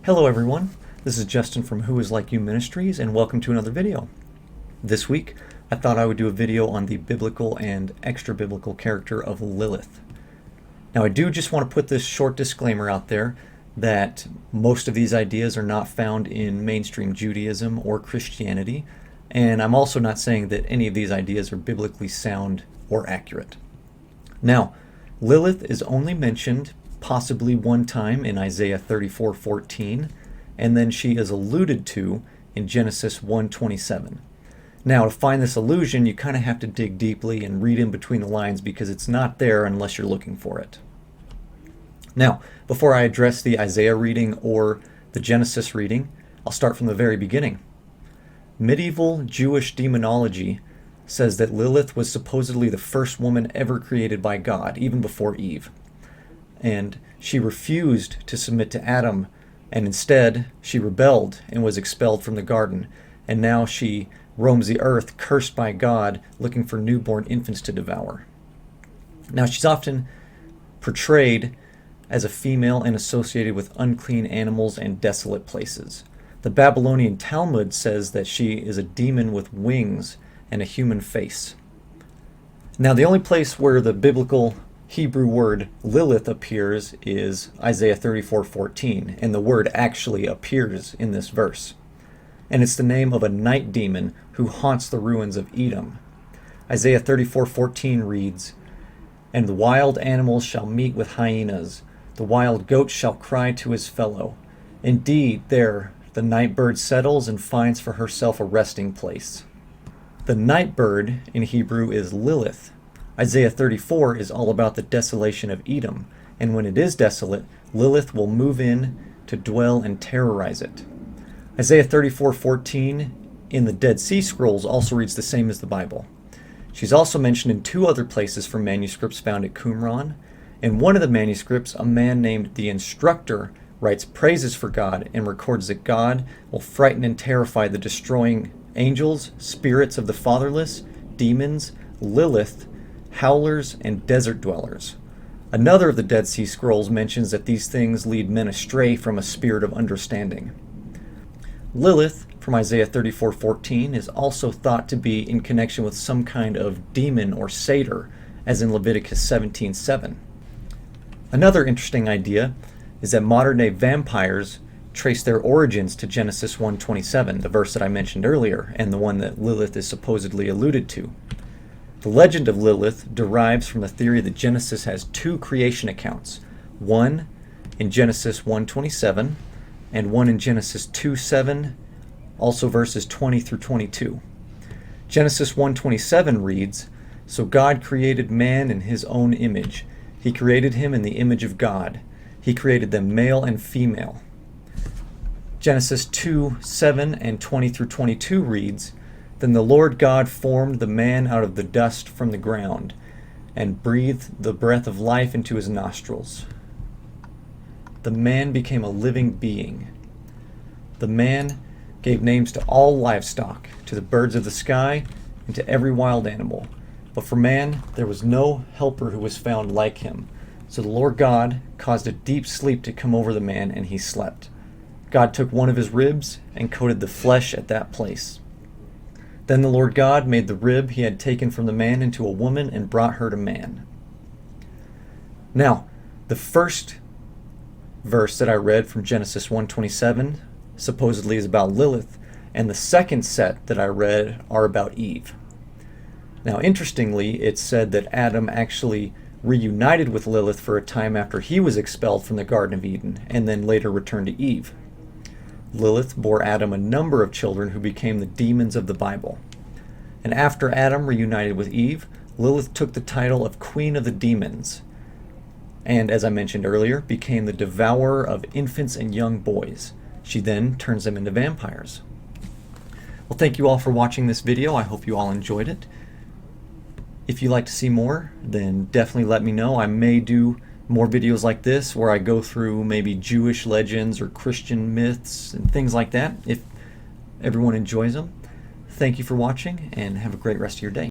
Hello everyone, this is Justin from Who Is Like You Ministries, and welcome to another video. This week, I thought I would do a video on the biblical and extra-biblical character of Lilith. Now I do just want to put this short disclaimer out there that most of these ideas are not found in mainstream Judaism or Christianity, and I'm also not saying that any of these ideas are biblically sound or accurate. Now, Lilith is only mentioned possibly one time in Isaiah 34:14, and then she is alluded to in Genesis 1:27. Now, to find this allusion, you kind of have to dig deeply and read in between the lines because it's not there unless you're looking for it. Now, before I address the Isaiah reading or the Genesis reading, I'll start from the very beginning. Medieval Jewish demonology says that Lilith was supposedly the first woman ever created by God, even before Eve. And she refused to submit to Adam, and instead she rebelled and was expelled from the garden, and now she roams the earth cursed by God, looking for newborn infants to devour. Now she's often portrayed as a female and associated with unclean animals and desolate places. The Babylonian Talmud says that she is a demon with wings and a human face. Now the only place where the biblical Hebrew word Lilith appears is Isaiah 34:14, and the word actually appears in this verse. And it's the name of a night demon who haunts the ruins of Edom. Isaiah 34:14 reads, "And the wild animals shall meet with hyenas, the wild goat shall cry to his fellow. Indeed, there the night bird settles and finds for herself a resting place." The night bird in Hebrew is Lilith. Isaiah 34 is all about the desolation of Edom, and when it is desolate, Lilith will move in to dwell and terrorize it. Isaiah 34:14 in the Dead Sea Scrolls also reads the same as the Bible. She's also mentioned in two other places from manuscripts found at Qumran. In one of the manuscripts, a man named the Instructor writes praises for God and records that God will frighten and terrify the destroying angels, spirits of the fatherless, demons, Lilith, howlers, and desert dwellers. Another of the Dead Sea Scrolls mentions that these things lead men astray from a spirit of understanding. Lilith, from Isaiah 34:14, is also thought to be in connection with some kind of demon or satyr, as in Leviticus 17:7. Another interesting idea is that modern-day vampires trace their origins to Genesis 1:27, the verse that I mentioned earlier, and the one that Lilith is supposedly alluded to. The legend of Lilith derives from the theory that Genesis has two creation accounts, one in Genesis 1:27 and one in Genesis 2:7, also verses 20 through 22. Genesis 1:27 reads, "So God created man in his own image. He created him in the image of God. He created them male and female." Genesis 2:7 and 20 through 22 reads, "Then the Lord God formed the man out of the dust from the ground, and breathed the breath of life into his nostrils. The man became a living being. The man gave names to all livestock, to the birds of the sky, and to every wild animal. But for man there was no helper who was found like him. So the Lord God caused a deep sleep to come over the man, and he slept. God took one of his ribs and coated the flesh at that place. Then the Lord God made the rib he had taken from the man into a woman and brought her to man." Now, the first verse that I read from Genesis 1:27 supposedly is about Lilith, and the second set that I read are about Eve. Now, interestingly, it said that Adam actually reunited with Lilith for a time after he was expelled from the Garden of Eden, and then later returned to Eve. Lilith bore Adam a number of children who became the demons of the Bible. And after Adam reunited with Eve, Lilith took the title of Queen of the Demons, and as I mentioned earlier, became the devourer of infants and young boys. She then turns them into vampires. Well, thank you all for watching this video. I hope you all enjoyed it. If you'd like to see more, then definitely let me know. I may do more videos like this where I go through maybe Jewish legends or Christian myths and things like that, if everyone enjoys them. Thank you for watching, and have a great rest of your day.